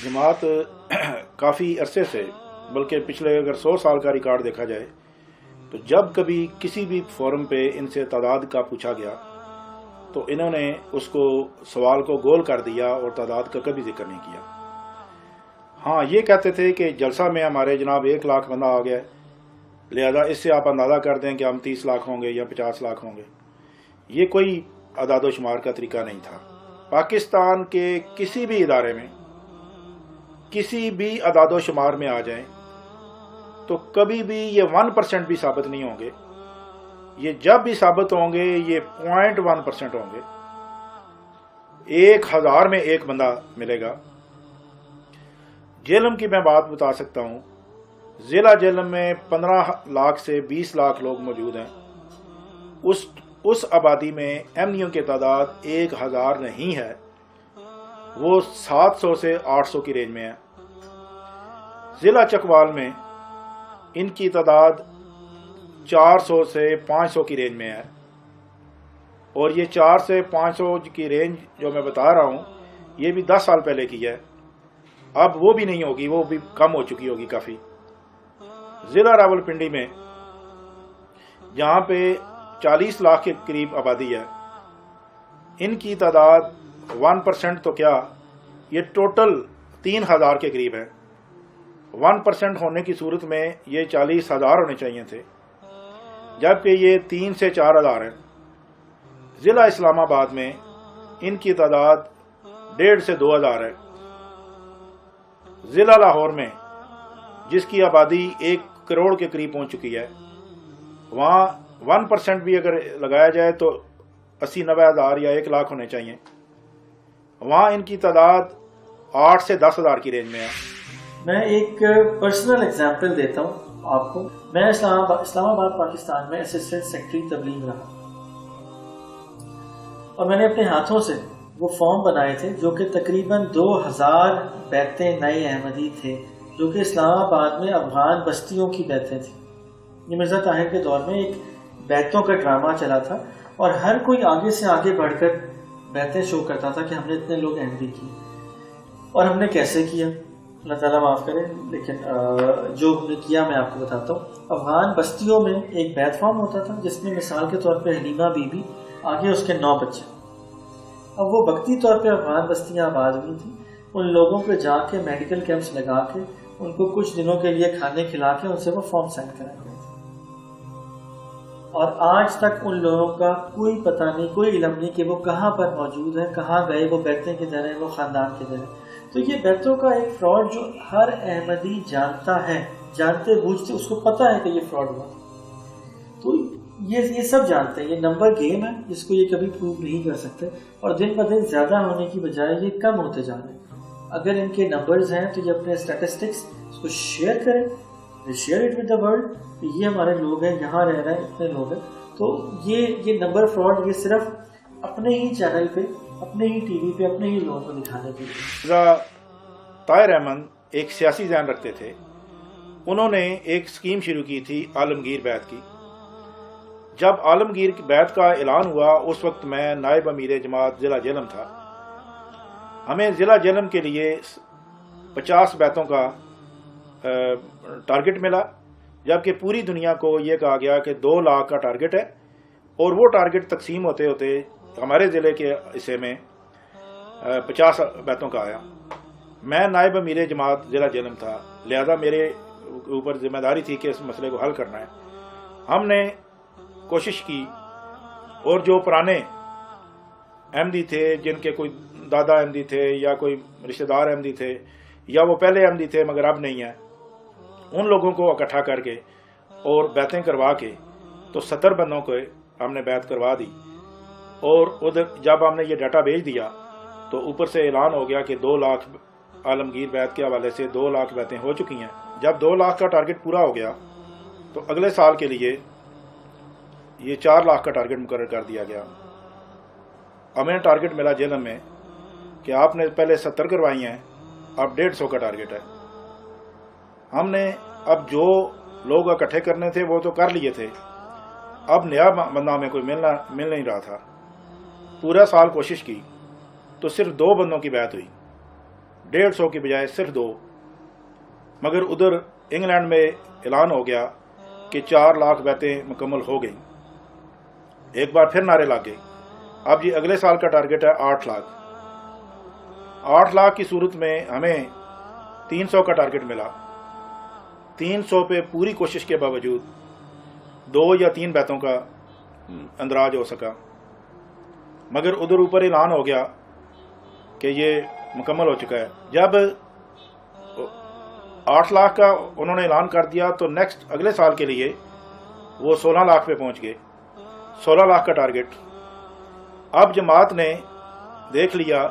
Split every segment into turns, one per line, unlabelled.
جماعت کافی عرصے سے، بلکہ پچھلے اگر 100 سال کا ریکارڈ دیکھا جائے تو جب کبھی کسی بھی فورم پہ ان سے تعداد کا پوچھا گیا تو انہوں نے اس کو سوال کو گول کر دیا اور تعداد کا کبھی ذکر نہیں کیا۔ ہاں، یہ کہتے تھے کہ جلسہ میں ہمارے جناب 1 لاکھ بندہ آ گیا ہے، لہذا اس سے آپ اندازہ کر دیں کہ ہم 30 لاکھ ہوں گے یا 50 لاکھ ہوں گے۔ یہ کوئی اعداد و شمار کا طریقہ نہیں تھا۔ پاکستان کے کسی بھی ادارے میں کسی بھی اعداد و شمار میں آ جائیں تو کبھی بھی یہ 1% بھی ثابت نہیں ہوں گے۔ یہ جب بھی ثابت ہوں گے یہ 0.1% ہوں گے۔ 1000 میں ایک بندہ ملے گا۔ جہلم کی میں بات بتا سکتا ہوں، ضلع جہلم میں 15 لاکھ سے 20 لاکھ لوگ موجود ہیں۔ اس آبادی میں احمدیوں کی تعداد 1000 نہیں ہے، وہ 700 سے 800 کی رینج میں ہے۔ ضلع چکوال میں ان کی تعداد 400 سے 500 کی رینج میں ہے، اور یہ 4 سے 500 کی رینج جو میں بتا رہا ہوں یہ بھی 10 سال پہلے کی ہے، اب وہ بھی نہیں ہوگی، وہ بھی کم ہو چکی ہوگی کافی۔ ضلع راولپنڈی میں جہاں پہ 40 لاکھ کے قریب آبادی ہے، ان کی تعداد 1% تو کیا، یہ ٹوٹل 3000 کے قریب ہے۔ 1% ہونے کی صورت میں یہ 40,000 ہونے چاہیے تھے، جبکہ یہ 3 سے 4000 ہیں۔ ضلع اسلام آباد میں ان کی تعداد 1.5 سے 2000 ہے۔ ضلع لاہور میں جس کی آبادی 1 کروڑ کے قریب پہنچ چکی ہے، وہاں 1% بھی اگر لگایا جائے تو 80-90 ہزار یا 1 لاکھ ہونے چاہیے، وہاں ان کی تعداد 8 سے 10 ہزار کی رینج میں ہے۔
میں ایک پرسنل ایگزامپل دیتا ہوں آپ کو۔ میں اسلام آباد پاکستان میں اسسٹنٹ سیکرٹری تبلیغ رہا، اور میں نے اپنے ہاتھوں سے وہ فارم بنائے تھے جو کہ تقریباً 2000 بیتیں نئے احمدی تھے، جو کہ اسلام آباد میں افغان بستیوں کی بیتیں تھیں۔ یہ مرزا طاہر کے دور میں ایک بیتوں کا ڈرامہ چلا تھا، اور ہر کوئی آگے سے آگے بڑھ کر بیتیں شو کرتا تھا کہ ہم نے اتنے لوگ احمدی کیے، اور ہم نے کیسے کیا، اللہ تعالیٰ معاف کرے، لیکن جو ہم نے کیا میں آپ کو بتاتا ہوں۔ افغان بستیوں میں ایک بیت فارم ہوتا تھا جس میں مثال کے طور پہ حلیمہ بی بی، آگے اس کے 9 بچے۔ اب وہ وقتی طور پہ افغان بستیاں آباد ہوئی تھیں، ان لوگوں کو جا کے میڈیکل کیمپس لگا کے ان کو کچھ دنوں کے لیے کھانے کھلا کے ان سے وہ فارم سائن کرائے گئے تھے، اور آج تک ان لوگوں کا کوئی پتہ نہیں، کوئی علم نہیں کہ وہ کہاں پر موجود ہیں، کہاں گئے، وہ بیتیں کدھر ہیں، وہ خاندان کدھر ہیں۔ تو یہ بیتوں کا ایک فراڈ جو ہر احمدی جانتا ہے، جانتے بوجھتے اس کو پتہ ہے کہ یہ فراڈ ہوا، تو یہ سب جانتے ہیں۔ یہ نمبر گیم ہے جس کو یہ کبھی پروو نہیں کر سکتے، اور دن بہ دن زیادہ ہونے کی بجائے یہ کم ہوتے جا رہے ہیں۔ اگر ان کے نمبرز ہیں تو یہ اپنے اسٹیٹسٹکس اس کو شیئر کریں، share it with the world کہ یہ ہمارے لوگ ہیں، یہاں رہ رہے ہیں، اتنے لوگ ہیں۔ تو یہ نمبر فراڈ یہ صرف اپنے ہی چینل پہ، اپنے ہی ٹی وی پہ، اپنے ہی لوگوں کو دکھانے کے لیے۔
طاہر احمد ایک سیاسی ذہن رکھتے تھے، انہوں نے ایک اسکیم شروع کی تھی عالمگیر بیت کی۔ جب عالمگیر بیت کا اعلان ہوا اس وقت میں نائب امیر جماعت ضلع جہلم تھا۔ ہمیں ضلع جہلم کے لیے 50 بیتوں کا ٹارگٹ ملا، جبکہ پوری دنیا کو یہ کہا گیا کہ 2 لاکھ کا ٹارگٹ ہے، اور وہ ٹارگٹ تقسیم ہوتے ہوتے ہمارے ضلع کے حصے میں 50 بیتوں کا آیا۔ میں نائب امیر جماعت ضلع جہلم تھا، لہذا میرے اوپر ذمہ داری تھی کہ اس مسئلے کو حل کرنا ہے۔ ہم نے کوشش کی، اور جو پرانے احمدی تھے، جن کے کوئی دادا احمدی تھے یا کوئی رشتہ دار احمدی تھے، یا وہ پہلے احمدی تھے مگر اب نہیں ہیں، ان لوگوں کو اکٹھا کر کے اور بیتیں کروا کے تو 70 بندوں کو ہم نے بیت کروا دی۔ اور ادھر جب ہم نے یہ ڈاٹا بھیج دیا تو اوپر سے اعلان ہو گیا کہ 2 لاکھ عالمگیر بیت کے حوالے سے 2 لاکھ بیتیں ہو چکی ہیں۔ جب 2 لاکھ کا ٹارگٹ پورا ہو گیا تو اگلے سال کے لیے یہ 4 لاکھ کا ٹارگٹ مقرر کر دیا گیا۔ ہمیں ٹارگٹ ملا جہلم میں کہ آپ نے پہلے 70 کروائی ہیں، اب 150 کا ٹارگٹ ہے۔ ہم نے اب جو لوگ اکٹھے کرنے تھے وہ تو کر لیے تھے، اب نیا بندہ ہمیں کوئی مل نہیں رہا تھا۔ پورا سال کوشش کی تو صرف 2 بندوں کی بیعت ہوئی، 150 کی بجائے صرف 2، مگر ادھر انگلینڈ میں اعلان ہو گیا کہ 4 لاکھ بیعتیں مکمل ہو گئیں۔ ایک بار پھر نعرے لگ گئے۔ اب جی اگلے سال کا ٹارگٹ ہے 8 لاکھ۔ 8 لاکھ کی صورت میں ہمیں 300 کا ٹارگٹ ملا۔ 300 پہ پوری کوشش کے باوجود 2 یا 3 بیعتوں کا اندراج ہو سکا، مگر ادھر اوپر اعلان ہو گیا کہ یہ مکمل ہو چکا ہے۔ جب 8 لاکھ کا انہوں نے اعلان کر دیا تو نیکسٹ اگلے سال کے لیے وہ 16 لاکھ پہ پہنچ گئے، 16 لاکھ کا ٹارگٹ۔ اب جماعت نے دیکھ لیا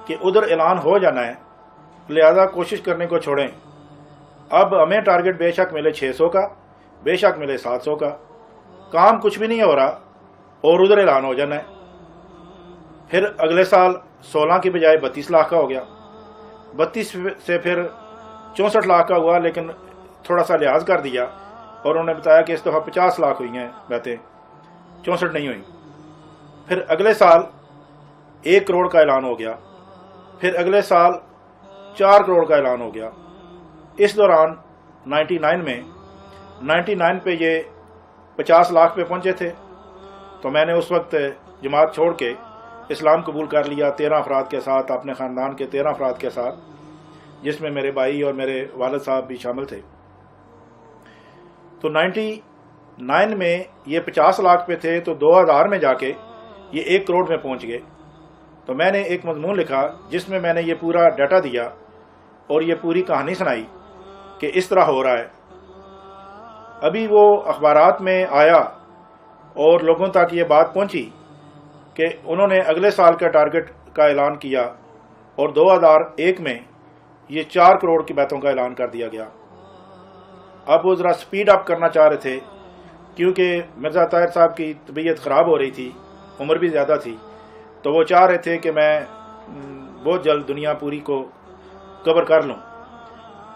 کہ ادھر اعلان ہو جانا ہے، لہذا کوشش کرنے کو چھوڑیں۔ اب ہمیں ٹارگٹ بے شک ملے 600 کا، بے شک ملے 700 کا، کام کچھ بھی نہیں ہو رہا اور ادھر اعلان ہو جانا ہے۔ پھر اگلے سال 16 کی بجائے 32 لاکھ کا ہو گیا، 32 سے پھر 64 لاکھ کا ہوا، لیکن تھوڑا سا لحاظ کر دیا اور انہوں نے بتایا کہ اس دفعہ 50 لاکھ ہوئی ہیں بیعتیں، 64 نہیں ہوئی۔ پھر اگلے سال 1 کروڑ کا اعلان ہو گیا، پھر اگلے سال 4 کروڑ کا اعلان ہو گیا۔ اس دوران 99 پہ یہ 50 لاکھ پہ پہنچے تھے، تو میں نے اس وقت جماعت چھوڑ کے اسلام قبول کر لیا 13 افراد کے ساتھ، اپنے خاندان کے 13 افراد کے ساتھ، جس میں میرے بھائی اور میرے والد صاحب بھی شامل تھے۔ تو 99 میں یہ 50 لاکھ پہ تھے، تو 2000 میں جا کے یہ 1 کروڑ میں پہنچ گئے۔ تو میں نے ایک مضمون لکھا جس میں میں نے یہ پورا ڈیٹا دیا اور یہ پوری کہانی سنائی کہ اس طرح ہو رہا ہے۔ ابھی وہ اخبارات میں آیا اور لوگوں تک یہ بات پہنچی کہ انہوں نے اگلے سال کا ٹارگٹ کا اعلان کیا اور 2001 میں یہ 4 کروڑ کی بیعتوں کا اعلان کر دیا گیا۔ اب وہ ذرا سپیڈ اپ کرنا چاہ رہے تھے کیونکہ مرزا طاہر صاحب کی طبیعت خراب ہو رہی تھی، عمر بھی زیادہ تھی، تو وہ چاہ رہے تھے کہ میں بہت جلد دنیا پوری کو کور کر لوں۔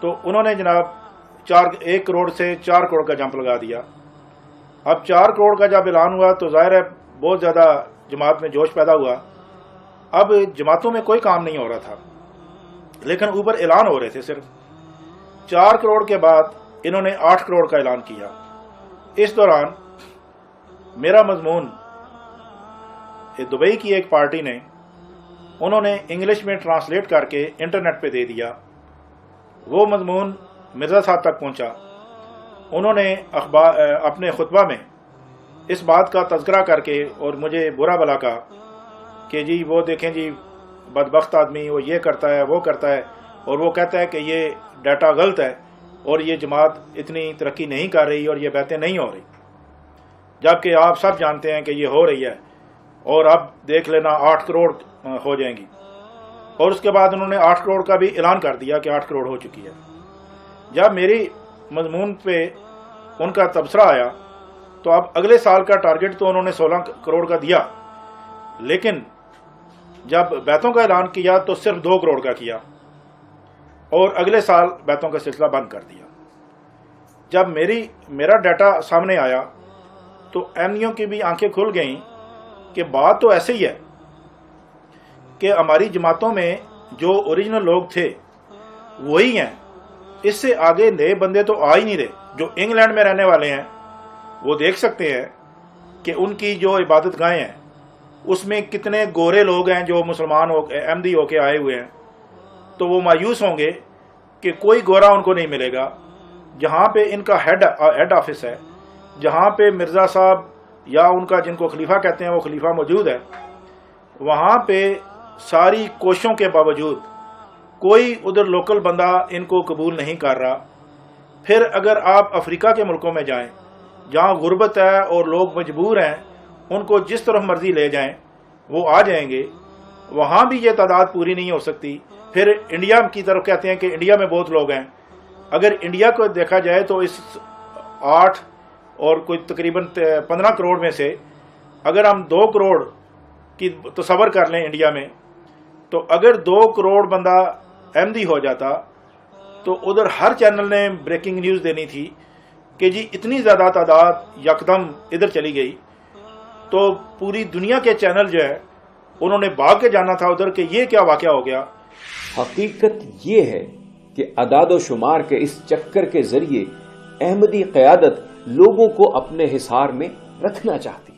تو انہوں نے جناب 1 کروڑ سے 4 کروڑ کا جمپ لگا دیا۔ اب 4 کروڑ کا جب اعلان ہوا تو ظاہر ہے بہت زیادہ جماعت میں جوش پیدا ہوا۔ اب جماعتوں میں کوئی کام نہیں ہو رہا تھا، لیکن اوپر اعلان ہو رہے تھے صرف۔ 4 کروڑ کے بعد انہوں نے 8 کروڑ کا اعلان کیا۔ اس دوران میرا مضمون دبئی کی ایک پارٹی نے انہوں نے انگلش میں ٹرانسلیٹ کر کے انٹرنیٹ پہ دے دیا۔ وہ مضمون مرزا صاحب تک پہنچا۔ انہوں نے اپنے خطبہ میں اس بات کا تذکرہ کر کے اور مجھے برا بھلا کہا کہ جی وہ دیکھیں جی بدبخت آدمی، وہ یہ کرتا ہے وہ کرتا ہے، اور وہ کہتا ہے کہ یہ ڈیٹا غلط ہے اور یہ جماعت اتنی ترقی نہیں کر رہی اور یہ بیعتیں نہیں ہو رہی، جبکہ آپ سب جانتے ہیں کہ یہ ہو رہی ہے اور اب دیکھ لینا 8 کروڑ ہو جائیں گی۔ اور اس کے بعد انہوں نے 8 کروڑ کا بھی اعلان کر دیا کہ 8 کروڑ ہو چکی ہے۔ جب میری مضمون پہ ان کا تبصرہ آیا تو اب اگلے سال کا ٹارگٹ تو انہوں نے 16 کروڑ کا دیا، لیکن جب بیعتوں کا اعلان کیا تو صرف 2 کروڑ کا کیا اور اگلے سال بیعتوں کا سلسلہ بند کر دیا۔ جب میرا ڈیٹا سامنے آیا تو ایم ایو کی بھی آنکھیں کھل گئیں کہ بات تو ایسے ہی ہے کہ ہماری جماعتوں میں جو اوریجنل لوگ تھے وہی ہیں، اس سے آگے نئے بندے تو آ ہی نہیں رہے۔ جو انگلینڈ میں رہنے والے ہیں وہ دیکھ سکتے ہیں کہ ان کی جو عبادت گاہیں ہیں اس میں کتنے گورے لوگ ہیں جو مسلمان احمدی ہو کے آئے ہوئے ہیں، تو وہ مایوس ہوں گے کہ کوئی گورا ان کو نہیں ملے گا۔ جہاں پہ ان کا ہیڈ آفس ہے، جہاں پہ مرزا صاحب یا ان کا جن کو خلیفہ کہتے ہیں وہ خلیفہ موجود ہے، وہاں پہ ساری کوششوں کے باوجود کوئی ادھر لوکل بندہ ان کو قبول نہیں کر رہا۔ پھر اگر آپ افریقہ کے ملکوں میں جائیں جہاں غربت ہے اور لوگ مجبور ہیں، ان کو جس طرف مرضی لے جائیں وہ آ جائیں گے، وہاں بھی یہ تعداد پوری نہیں ہو سکتی۔ پھر انڈیا کی طرف کہتے ہیں کہ انڈیا میں بہت لوگ ہیں۔ اگر انڈیا کو دیکھا جائے تو اس 8 اور کوئی تقریباً 15 کروڑ میں سے اگر ہم 2 کروڑ کی تصور کر لیں انڈیا میں، تو اگر 2 کروڑ بندہ احمدی ہو جاتا تو ادھر ہر چینل نے بریکنگ نیوز دینی تھی کہ جی اتنی زیادہ تعداد یکدم ادھر چلی گئی، تو پوری دنیا کے چینل جو ہے انہوں نے بھاگ کے جانا تھا ادھر کہ یہ کیا واقعہ ہو گیا
حقیقت یہ ہے کہ اعداد و شمار کے اس چکر کے ذریعے احمدی قیادت لوگوں کو اپنے حصار میں رکھنا چاہتی ہے۔